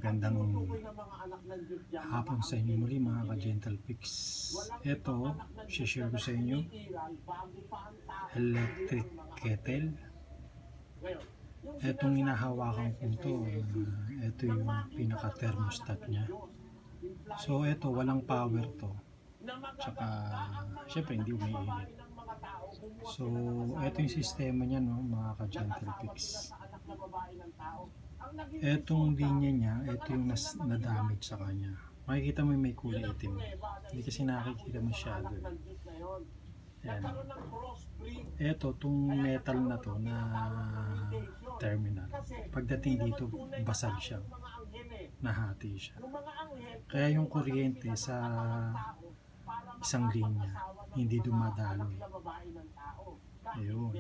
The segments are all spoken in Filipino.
Magandang hapon sa inyo muli mga ka-Gentle Pix. Ito, share ko sa inyo electric kettle. Etong hinahawakan ko ito, ito yung pinaka thermostat nya. So ito, walang power to, tsaka syempre hindi umiinit. So ito yung sistema nya, no, mga ka-Gentle Pix. Etong linya niya, ito yung na-damage sa kanya. Makikita mo may kulay itim. Hindi kasi nakikita masyado. Ayan. Ito, itong metal na to na terminal. Pagdating dito, basag siya. Nahati siya. Kaya yung kuryente sa isang linya, hindi dumadaloy. Ayun,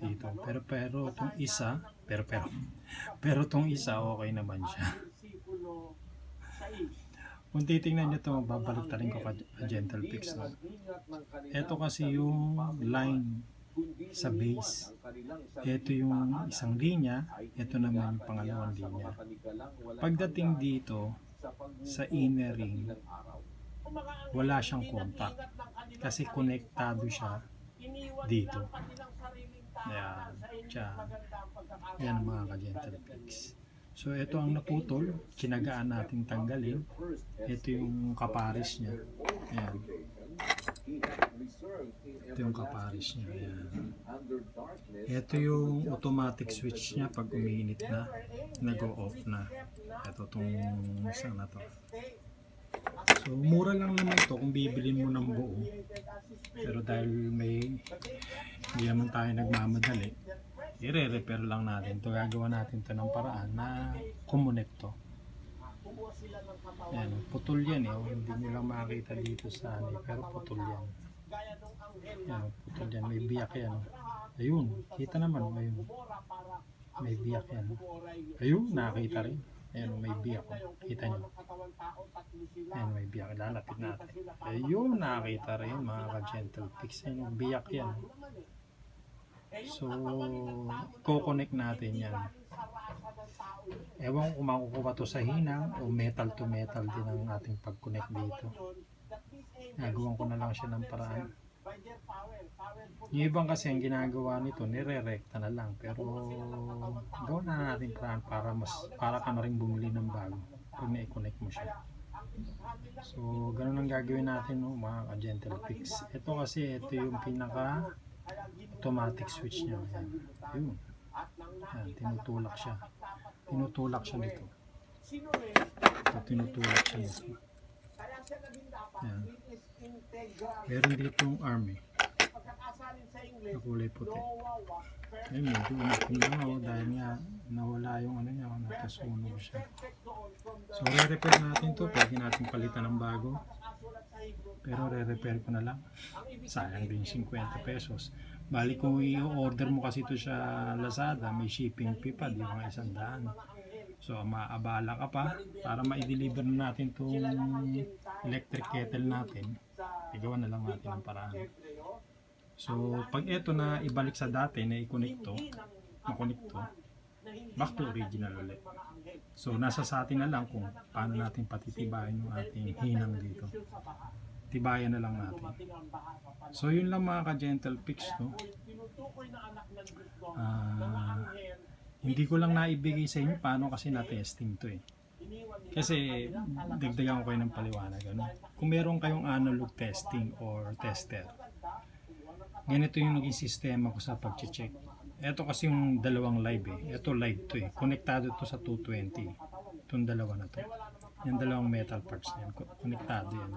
dito. Pero itong isa, pero itong isa okay naman siya. Kung titingnan nyo ito, babalik tarin ko ka-Gentle Pix. No? Ito kasi yung line sa base. Ito yung isang linya, ito naman yung pangalawang linya. Pagdating dito sa inner ring, wala siyang contact kasi konektado siya dito. Ayan, yan mga ka-Gentle Pix. So ito ang naputol, kinagaan natin tanggalin. Ito yung kaparis niya. Ayan. Ito yung kaparis niya. Ayan. Ito yung automatic switch niya pag umiinit na, nag-o-off na. Ito itong isang na to. So mura lang naman ito kung bibilin mo ng buo. Pero dahil hindi naman tayo nagmamadali, i-re-repair lang natin ito. Gagawa natin ito ng paraan na kumonekto. Ayan, putol yan eh. Hindi nyo lang makakita dito sa pero putol yan. Ayan, putol yan. May biyak yan. Ayun, kita naman. Ayun. May biyak yan. Ayun, nakakita rin. Ayan, may biyak. Kita nyo. Ayan, may biyak. Lalapit natin. Ayun, nakakita rin mga ka-Gentle Pix. Ayan, biyak yan. So, i-connect natin yan. Ewan kung makukuha to sa hinang o metal to metal din ang ating pag-connect dito. Nagawan ko na lang siya ng paraan. Yung ibang kasi ang ginagawa nito, nire-rekta na lang. Pero, gawin na natin paraan para ka na rin bumili ng bago pag na-connect mo siya. So, ganun ang gagawin natin, no, mga ka-Gentle Pix. Ito kasi, ito yung pinaka automatic switch niya. Ayun. Ayan, tinutulak siya. Tinutulak siya nito. Tinutulak siya nito. Ayan. Meron dito yung arm eh. Na kulay puti. Ayun, medyo umaking lang ako dahil nga nawala yung ano niya, natasunog siya. So, re-repair natin to. Pwede natin palitan ng bago. Pero re-repair ko na lang. Sayang din 50 pesos. Bali kung i-order mo kasi ito sa Lazada, may shipping fee pa, di mga 100. So maabala ka pa para ma-deliver na natin itong electric kettle natin. Igawa na lang natin ang paraan. So pag ito na ibalik sa dati na i-connect to, makonect to, back to original ulit. So nasa sa atin na lang kung paano natin patitibayin yung ating hinang dito. Tibayan na lang natin. So yun lang mga ka-Gentle Pix, no? Hindi ko lang naibigay sa inyo paano kasi na-testing to eh. Kasi dagdagan ko kayo ng paliwanag. Ano? Kung meron kayong analog testing or tester, ganito yung naging sistema ko sa pag-check. Ito kasi yung dalawang live eh. Ito live to eh. Konektado to sa 220. Itong dalawa na to. Yung dalawang metal parts na yan. Konektado yan.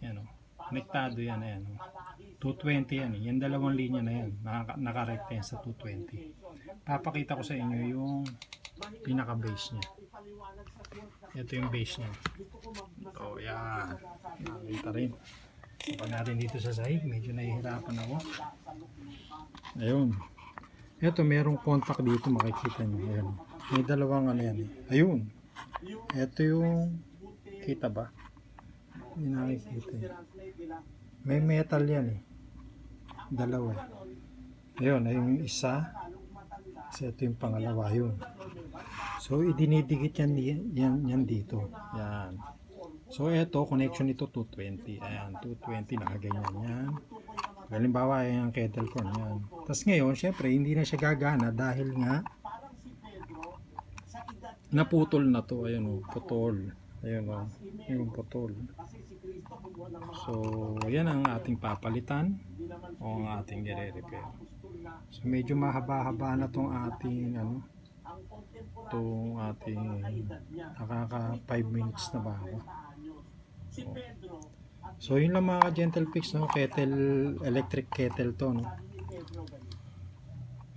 Yan o. Konektado yan. Ayan, 220 yan eh. Yung dalawang linya na yan. Nakarekta yan sa 220. Papakita ko sa inyo yung pinaka-base niya. Ito yung base niya. Ito, yan. Nakita rin. Pag natin dito sa side, medyo nahihirapan ako. Ayun. Ito, merong contact dito. Makikita nyo. Ayan. May dalawang ano yan eh. Ayun. Ito yung kita ba? Hindi nakikita eh. May metal yan eh. Dalawa. Ayun, ayun yung isa. Kasi ito yung pangalawa yun. So So, idinidikit yan dito. Yan. So, ito, connection nito 220. Ayan, 220, nakaganyan yan. Halimbawa, yung kettle corn, yan. Tapos ngayon, syempre, hindi na siya gagana dahil nga naputol na to. Ayun o, putol. Ayun o, yung putol. So, yan ang ating papalitan o ang ating i-repair. So, medyo mahaba-haba na tong ating itong ating nakaka 5 minutes na ba ako. So yun lang mga gentle fix, no? Kettle, electric kettle to, no?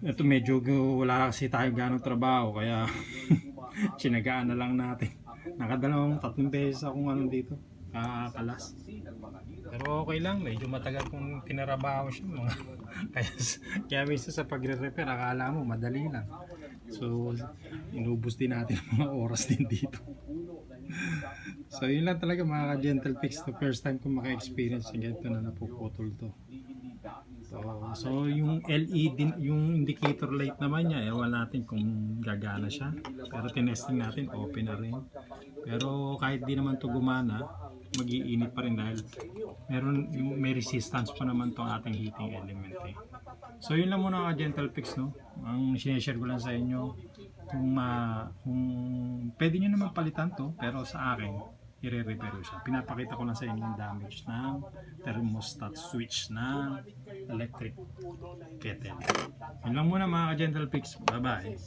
Ito medyo wala kasi tayo ganong trabaho kaya sinagaan na lang natin. Nakadalawang 3 beses akong dito kakalas. Pero okay lang, medyo matagal kong tinarabaho siya mga kaya minsan sa pagre-repair akala mo madali lang. So inubos din natin mga oras din dito. So yun lang talaga mga gentle fix, the first time ko maka-experience ng ganito na napuputol to. So yung LED, yung indicator light naman niya, ewan natin kung gagana siya. Pero tinesting natin, open na rin. Pero kahit di naman to gumana, mag-iinit pa rin dahil may resistance pa naman tong ating heating element eh. So yun lang muna mga gentle fix, no? Ang sineshare ko lang sa inyo, kung pwede nyo naman palitan to, pero sa akin i-repair siya. Pinapakita ko lang sa inyo yung damage ng thermostat switch ng electric kettle. Yun lang muna mga gentle fix. Bye bye.